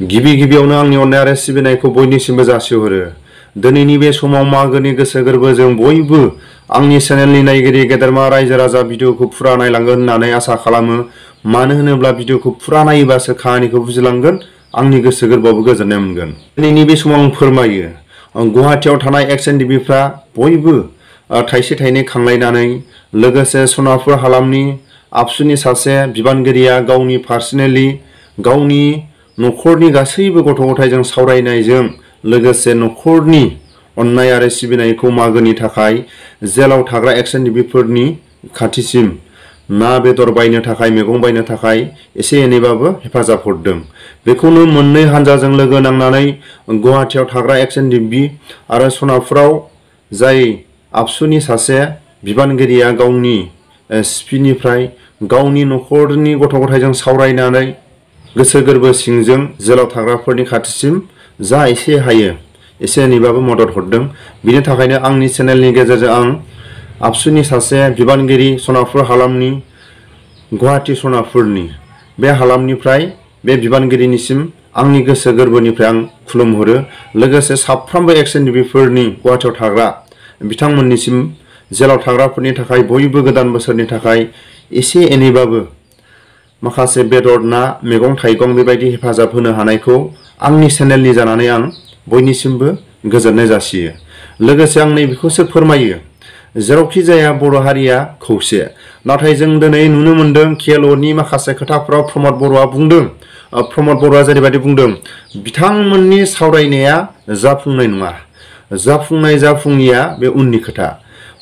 गिबि गिबियावनो आंनि अननाय आरो सिबिनायखौ बयनिसिमबो जासिहरो। दिनैनि बे समाव मागोनि गोसो गोरबोजों बयबो आंनि चेनेलनि नायगिरि गेदेरमा रायजो राजा भिडिअखौ फुरा नायलांगोन होननानै आसा खालामो। मानो होनोब्ला भिडिअखौ फुरा नायोबासो खाहानिखौ बुजिलांगोन, आंनि गोसो गोरबोआवबो गोजोननाय मोनगोन। दिनैनि बे समाव आं फोरमायो, गुवाहाटियाव थानाय XNDB-फ्रा बयबो थाइसे थाइनै खांलायनानै लोगोसे सनापुर हालामनि आबसुनि सासे बिबानगिरिया गावनि पार्सनेलि गावनि न'खरनि गासैबो गथ' गथायजों सावरायनायजों लोगोसे न'खरनि अननाय आरो सिबिनायखौ मागोनि थाखाय जेलाव थाग्रा XNDB-फोरनि खाथिसिम ना बेदर बायनो थाखाय, मैगं बायनो थाखाय एसे एनैबाबो हेफाजाब हरदों। बेखौनो मोननै हानजाजों लोगो नांनानै गुवाहाटियाव थाग्रा XNDB आरो सनापुराव जाय आबसुनि सासे बिबानगिरिया गावनि सिपिनिफ्राय गावनि न'खरनि गथ' गथायजों सावरायनानै गोसो गोरबो सिंजों जेलाव थाग्राफोरनि खाथिसिम जा एसे हायो एसे एनैबाबो मदद हरदों। बिनि थाखायनो आंनि चेनेलनि गेजेरजों आं आबसुनि सासे बिबानगिरि सनापुर हालामनि गुवाहाटि सनापुरनि बे हालामनिफ्राय बे बिबानगिरिनिसिम आंनि गोसो गोरबोनिफ्राय आं खुलुमहरो। लोगोसे साफ्रोमबो XNDB-फोरनि गुवाहाटियाव थाग्रा बिथांमोननिसिम जेलाव थाग्राफोरनि थाखाय बयबो गोदान बोसोरनि थाखाय एसे एनैबाबो माखासे बेदर ना मैगं थाइगं बेबायदि हेफाजाब होनो हानायखौ आंनि चेनेलनि जानानै आं बयनिसिमबो गोजोननाय जासियो। लोगोसे आं नैबेखौसो फोरमायो, जेरावखि जाया बर' हारिया खौसे। नाथाय जों दिनै नुनो मोनदों KLOनि माखासे खोथाफोराव प्रमद बर'आ बुंदों, प्रमद बर'आ जेरैबायदि बुंदों बिथांमोननि सावरायनाया जाफुंनाय नङा, जाफुङिया बे उननि खोथा।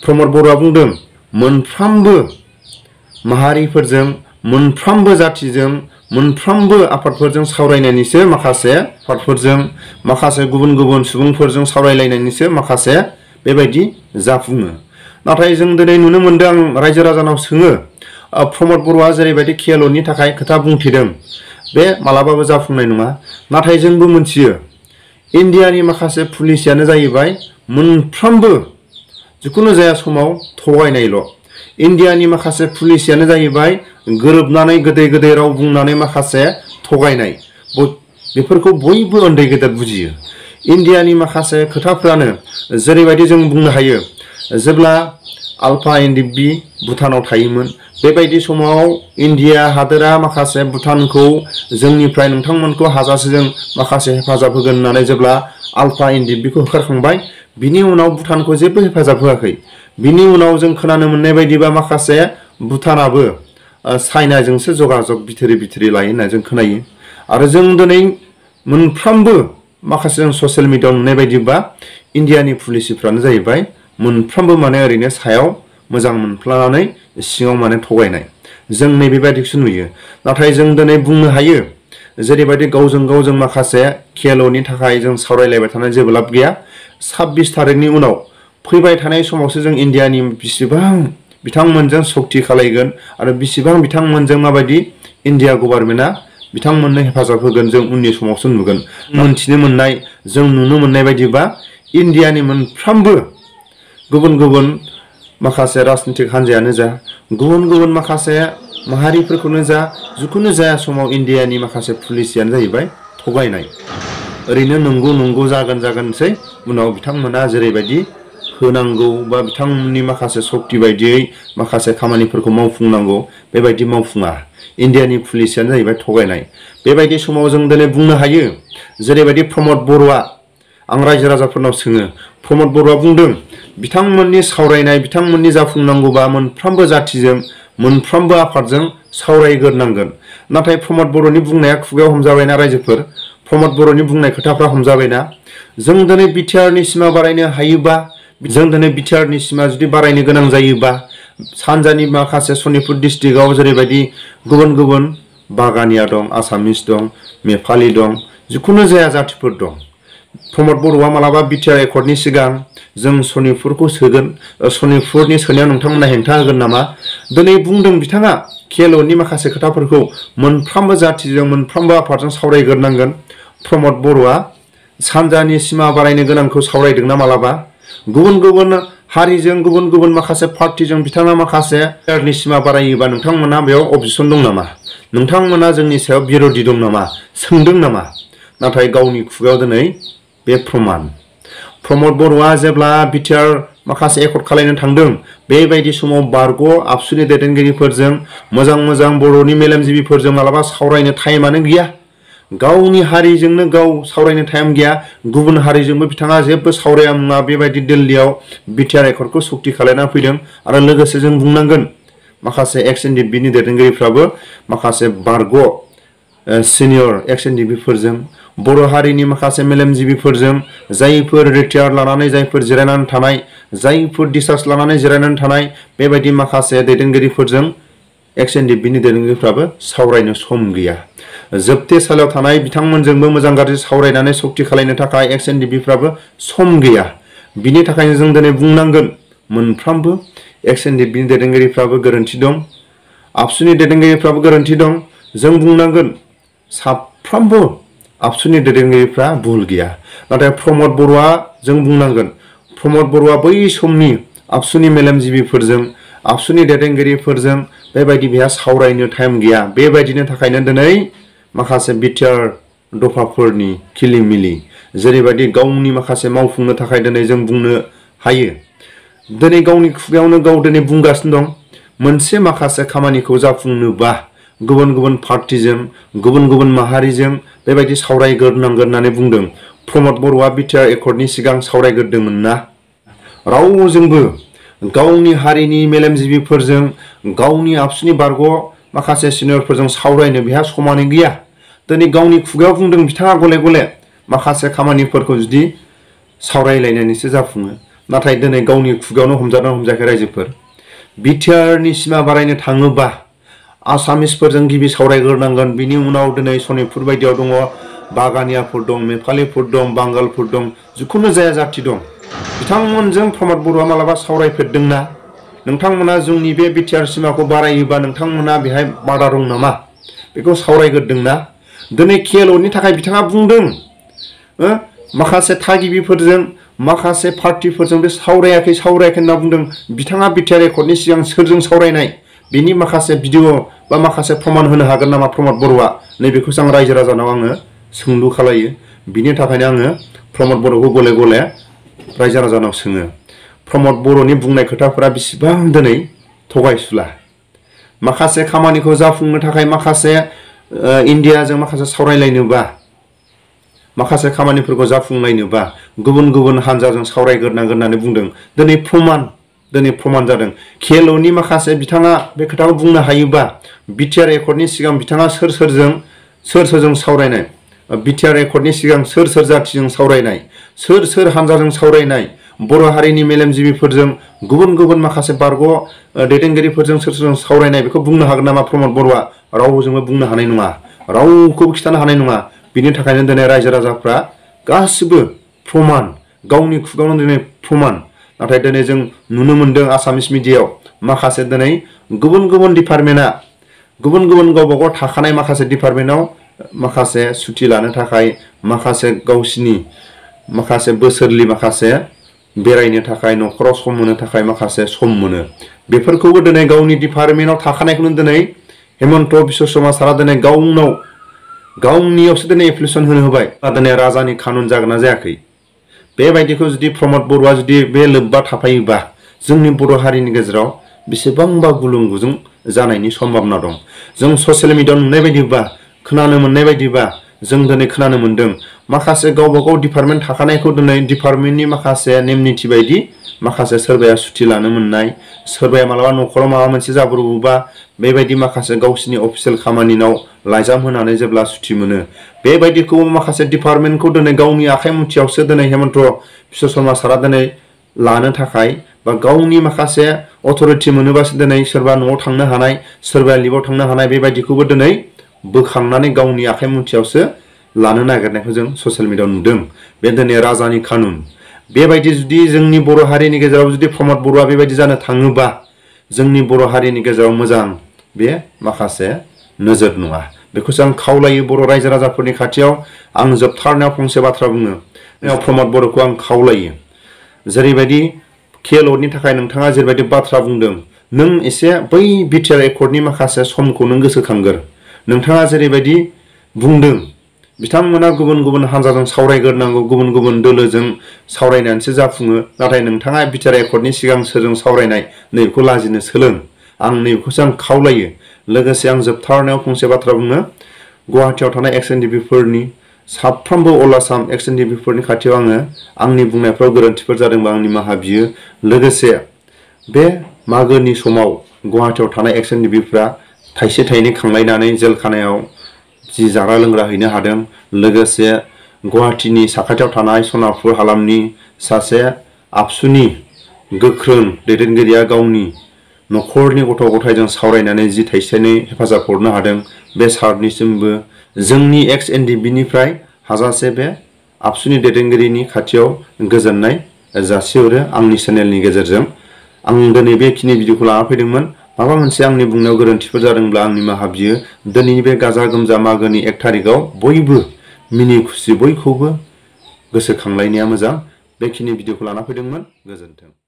प्रमद बर'आ बुंदों मोनफ्रोमबो माहारिफोरजों, मोनफ्रोमबो जाथिजों, मोनफ्रोमबो आफादफोरजों सावरायनायनिसो माखासे आफादफोरजों माखासे गुबुन गुबुन सुबुंफोरजों सावरायलायनायनिसो माखासे बेबायदि जाफुङो। नाथाय जों दिनै नुनो मोनदों, आं रायजो राजानाव सोङो, प्रमद बर'आ जेरैबायदि KLOनि थाखाय खोथा बुंथिदों बे मालाबाबो जाफुंनाय नङा। नाथाय जोंबो मोनथियो इन्डियानि माखासे पलिसियानो जाहैबाय मोनफ्रोमबो जिखुनु जाया समाव थगायनायल'। इन्डियानि माखासे पलिसियानो जाहैबाय गोरोबनानै गोदै गोदै राव बुंनानै माखासे थगायनाय। बेफोरखौ बयबो उन्दै गेदेर बुजियो। इन्डियानि माखासे खोथाफ्रानो जेरैबायदि जों बुंनो हायो, जेब्ला आल्फा NDB भुटानाव थायोमोन बेबायदि समाव इन्डिया हादोरा माखासे भुटानखौ जोंनिफ्राय नोंथांमोनखौ हाजासे जों माखासे हेफाजाब होगोन होननानै जेब्ला आल्फा NDB-खौ होखारखांबाय, बिनि उनाव भुटानखौ जेबो हेफाजाब होआखै। बिनि उनाव जों खोनानो मोननाय बायदिबा माखासे भुटानाबो चाइनाजोंसो जगाजग बिथोरि लायो होनना जों खोनायो। आरो जों दिनै मोनफ्रोमबो माखासे जों ससियेल मिडियाआव नुनाय बायदिबा इन्डियानि पलिसिफ्रानो जाहैबाय मोनफ्रोमबो माने ओरैनो सायाव मोजां मोनफ्लानानै सिङाव माने थगायनाय। जों नैबेबायदिखौसो नुयो। नाथाय जों दिनै बुंनो हायो जेरैबायदि गावजों गाव जों माखासे KLOनि थाखाय जों सावरायलायबाय थानाय जेबो लाब गैया। 26 थारिखनि उनाव फैबाय थानाय समावसो जों इन्डियानि बेसेबां बिथांमोनजों सक्ति खालायगोन आरो बेसेबां बिथांमोनजों माबायदि इन्डिया गभर्नमेन्टआ बिथांमोननो हेफाजाब होगोन जों उननि समावसो नुगोन। मोनथिनो मोननाय, जों नुनो मोननाय बायदिबा इन्डियानि मोनफ्रोमबो गुबुन गुबुन माखासे राजनितिक हान्जायानो जा, गुबुन गुबुन माखासे माहारिफोरखौनो जा, जिखुनु जाया समाव इन्डियानि माखासे पलिसियानो जाहैबाय थगायनाय। ओरैनो नंगौ जागोनसै, उनाव बिथांमोना जेरैबायदि होनांगौ बा बिथांमोननि माखासे सक्ति बायदियै माखासे खामानिफोरखौ मावफुंनांगौ बेबायदि मावफुङा। इन्डियानि पलिसियानो जाहैबाय थगायनाय। बेबायदि समाव जों दिनै बुंनो हायो जेरैबायदि प्रमद बर'आ, आं रायजो राजाफोरनाव सोङो, प्रमद बर'आ बुंदों बिथांमोननि सावरायनाय, बिथांमोननि जाफुंनांगौबा मोनफ्रोमबो जाथिजों, मोनफ्रोमबो आफादजों सावरायग्रोनांगोन। नाथाय प्रमद बर'नि बुंनाया खुगायाव हमजाबायना रायजोफोर, प्रमद बर'नि बुंनाय खोथाफ्रा हमजाबायना। जों दिनै बिटिआरनि सिमा बारायनो हायोबा, जों दिनै बिटिआरनि सिमा जुदि बारायनो गोनां जायोबा, सानजानि माखासे सनितपुर डिस्ट्रिक्टआव जेरैबायदि गुबुन गुबुन बागानिया दं, आसामिस दं, नेपालि दं, जिखुनु जाया जाथिफोर दं। प्रमद बर'आ मालाबा बिटिआर एकर्डनि सिगां जों सनितपुरखौ सोगोन, सनितपुरनि सोनायाव नोंथांमोना हेंथा होगोन नामा? दिनै बुंदों बिथाङा KLOनि माखासे खोथाफोरखौ मोनफ्रोमबो जाथिजों, मोनफ्रोमबो आफादजों सावरायग्रोनांगोन। प्रमद बर'आ सानजानि सिमा बारायनो गोनांखौ सावरायदोंना मालाबा? गुबुन गुबुन हारिजों, गुबुन गुबुन माखासे पार्टिजों बिथाङा माखासे बिटिआरनि सिमा बारायोबा नोंथांमोना बेयाव अबजेक्सन दं नामा? नोंथांमोना जोंनि सायाव बिर'धि दं नामा? सोंदों नामा? नाथाय गावनि खुगायाव दिनै बे प्रमान प्रमद बर'आ जेब्ला बिटिआर माखासे एकर्ड खालायनो थांदों बेबायदि समाव बारग' आबसुनि दैदेनगिरिफोरजों मोजां बर'नि मेलेमजिबिफोरजों मालाबा सावरायनो टाइमानो गैया गावनि हारिजोंनो गाव सावरायनो टाइम गैया गुबुन हारिजोंबो बिथाङा जेबो सावराया मुङा बेबायदि दिल्लीयाव बिटिआर एकर्डखौ सुक्ति खालायना फैदों आरो लोगोसे जों बुंनांगोन माखासे एक्स एनडिपिनि दैदेनगिरिफ्राबो माखासे बारग' सिनियर एक्स एनडिपिफोरजों बर' हारिनि माखासे मेलेमजिबिफोरजों जायफोर रिटायार लानानै जायफोर जिरायनानै थानाय जायफोर डिस्चार्ज लानानै जिरायनानै थानाय बेबायदि माखासे दैदेनगिरिफोरजों एक्स एनडिपिनि दैदेनगिरिफ्राबो सावरायनो सम गैया जोबथेसालियाव थानाय बिथांमोनजोंबो मोजां गाज्रि सावरायनानै सक्ति खालायनो थाखाय एक्स एनडिपिफ्राबो सम गैया बिनि थाखायनो जों दिनै बुंनांगोन मोनफ्रोमबो एक्स एनडिपिनि दैदेनगिरिफ्राबो गोरोन्थि दं आबसुनि दैदेनगिरिफ्राबो गोरोन्थि दं जों बुंनांगोन साफ्रोमबो आबसुनि दैदेनगिरिफ्रा भुल गैया नाथाय प्रमद बर'आ जों बुंनांगोन प्रमद बर'आ बै समनि आबसुनि मेलेमजिबिफोरजों आबसुनि दैदेनगिरिफोरजों बेबायदि बेहा सावरायनो टाइम गैया बेबायदिनि थाखायनो दिनै माखासे बिटिआर दफाफोरनि खिलिमिलि जेरैबायदि गावनि माखासे मावफुंनो थाखाय दिनै जों बुंनो हायो दिनै गावनि खुगायावनो गाव दिनै बुंगासिनो दं मोनसे माखासे खामानिखौ जाफुंनोबा गुबुन पार्टिजों गुबुन माहारिजों बेबायदि सावरायग्रोनांगोन होननानै बुंदों प्रमद बर'आ बिटिआर एकर्डनि सिगां सावरायग्रोदोंमोन ना रावजोंबो गावनि हारिनि मेलेमजिबिफोरजों गावनि आबसुनि बारग' माखासे सिनियरफोरजों सावरायनो बेहा समानो गैया दिनै गावनि खुगायाव बुंदों बिथाङा गले माखासे खामानिफोरखौ जुदि सावरायलायनानैसो जाफुङो नाथाय दिनै गावनि खुगायावनो हमजादों हमजायाखै रायजोफोर बिटिआरनि सिमा बारायनो थाङोबा आसामिसफोरजों गिबि सावरायग्रोनांगोन बिनि उनाव दिनै सनितपुर बायदियाव दङ बागानियाफोर दं नेपालिफोर दं बांगालफोर दं जिखुनु जाया जाथि दं बिथांमोनजों प्रमद बर'आ मालाबा सावरायफेरदोंना नोंथांमोना जोंनि बे बिटिआर सिमाखौ बारायोबा नोंथांमोना बेहाय बादा दं नामा बेखौ सावरायग्रोदोंना दिनै केएलअनि थाखाय बिथाङा बुंदों माखासे थागिबिफोरजों माखासे पार्टिफोरजों बे सावरायाखै होनना बुंदों बिथाङा बिटिआर एकर्डनि सिगां सोरजों सावरायनाय बिनि माखासे भिडिअ बा माखासे प्रमाण होनो हागोन नामा प्रमद बर'आ नैबेखौसो आं रायजो राजानाव आङो सोंलु खालायो बिनि थाखायनो आङो प्रमद बर'खौ गले रायजो राजानाव सोङो प्रमद बर'नि बुंनाय खोथाफोरा बेसेबां दिनै थगायसुला माखासे खामानिखौ जाफुंनो थाखाय माखासे इन्डियाजों माखासे सावरायलायनोबा माखासे खामानिफोरखौ जाफुंलायनोबा गुबुन हानजाजों सावरायग्रोनांगोन होननानै बुंदों दिनै प्रमान जादों केएलअनि माखासे बिथाङा बे खोथाखौ बुंनो हायोबा बिटिआर एकर्डनि सिगां बिथाङा सोरजों सावरायनाय बिटिआर एकर्डनि सिगां सोर जाथिजों सावरायनाय सोर हानजाजों सावरायनाय बर' हारिनि मेलेमजिबिफोरजों गुबुन माखासे बारग' दैदेनगिरिफोरजों सोरजों सावरायनाय बेखौ बुंनो हागोन नामा प्रमद बर'आ रावजोंबो बुंनो हानाय नङा रावखौबो खिथानो हानाय नङा बिनि थाखायनो दिनै रायजो राजाफ्रा गासिबो प्रमान गावनि खुगायावनो दिनै प्रमान नाथाय दिनै जों नुनो मोनदों आसामिस मिडियायाव माखासे दिनै गुबुन डिपार्टमेन्टआ गुबुन गावबागाव थाखानाय माखासे डिपार्टमेन्टआव माखासे सुथि लानो थाखाय माखासे गावसिनि माखासे बोसोरलि माखासे बेरायनो थाखाय न'खराव सम मोनो थाखाय माखासे सम मोनो बेफोरखौबो दिनै गावनि डिपार्टमेन्टआव थाखानायखौनो दिनै हेमन्त बिश्व शर्मा सारा दिनै गावनियावसो दिनै एप्लिकेसन होनो होबाय दिनै राजानि कानुन जागोन ना जायाखै बेबायदिखौ जुदि प्रमद बर'आ जुदि बे लोब्बा थाफायोबा जोंनि बर' हारिनि गेजेराव बेसेबांबा गुलुं गुजुं जानायनि सम्भाबना दं जों ससियेल मिडियायाव नुनाय बायदिबा खोनानो मोननाय बायदिबा जों दिनै खोनानो मोनदों माखासे गावबागाव डिपार्टमेन्ट थाखानायखौ दिनै डिपार्टमेन्टनि माखासे नेम निथि बायदि माखासे सोरबाया सुथि लानो मोननाय सोरबाया मालाबा न'खराव माबा मोनसे जाब्रबोबा बेबायदि माखासे गावसिनि अफिसियेल खामानिनाव लाइजाम होनानै जेब्ला सुथि मोनो बेबायदिखौ माखासे डिपार्टमेन्टखौ दिनै गावनि आखाइ मुथियावसो दिनै हेमन्त बिश्व शर्मा सारा दिनै लानो थाखाय बा गावनि माखासे अथरिटि मोनोबासो दिनै सोरबा न'आव थांनो हानाय सोरबाया लिभआव थांनो हानाय बेबायदिखौबो दिनै बोखांनानै गावनि आखाइ मुथियावसो लानो नागिरनायखौ जों ससियेल मिडियायाव नुदों बे दिनै राजानि कानुन बेबायदि जुदि जोंनि बर' हारिनि गेजेराव जुदि प्रमद बर'आ बेबायदि जानो थाङोबा जोंनि बर' हारिनि गेजेराव मोजां बे माखासे नोजोर नङा बेखौसो आं खावलायो बर' रायजो राजाफोरनि खाथियाव आं जोबथारनायाव फंसे बाथ्रा बुङो प्रमद बर'खौ आं खावलायो जेरैबायदि केएलअनि थाखाय नोंथाङा जेरैबायदि बाथ्रा बुंदों नों एसे बै बिटिआर एकर्डनि माखासे समखौ नों गोसोखांगोर नोंथाङा जेरैबायदि बुंदों बिथांमोना गुबुन गुबुन हानजाजों सावरायग्रोनांगौ, गुबुन गुबुन दोलोजों सावरायनानैसो जाफुङो। नाथाय नोंथाङा बिटिआर एकर्डनि सिगां सोरजों सावरायनाय नैबेखौ लाजिनो सोलों। आं नैबेखौसो आं खावलायो। लोगोसे आं जोबथारनायाव फंसे बाथ्रा बुंनो, गुवाहाटियाव थानाय एक्स-एन-डि-पिफोरनि साफ्रोमबो अल आसाम एक्स-एन-डि-पिफोरनि खाथियाव आङो आंनि बुंनायफ्राव गोरोन्थिफोर जादोंबा आंनि निमाहा बियो। लोगोसे बे मागोनि समाव गुवाहाटियाव थानाय एक्स-एन-डि-पिफ्रा थाइसे थाइनै खांलायनानै जेलखानायाव जि जाग्रा लोंग्रा हैनो हादों। लोगोसे गुवाहाटिनि साखाथियाव थानाय सनापुर हालामनि सासे आबसुनि गोख्रों दैदेनगिरिया गावनि न'खरनि गथ' गथायजों सावरायनानै जि थाइसे थाइनै हेफाजाब हरनो हादों, बे सारनिसिमबो जोंनि एक्स-एन-डि-पिनिफ्राय हाजासे बे आबसुनि दैदेनगिरिनि खाथियाव गोजोननाय जासिहरो आंनि चेनेलनि गेजेरजों। आं दिनै बेखिनि भिडिअखौ लाना फैदोंमोन। माबा मोनसे आंनि बुंनायाव गोरोन्थिफोर जादोंब्ला आं निमाहा बियो। दिनैनि बे गाजा गोमजा मागोनि 1 थारिखआव बयबो मिनि खुसि बयखौबो गोसोखांलायनाया मोजां। बेखिनि भिडिअखौ लाना फैदोंमोन। गोजोन्थों।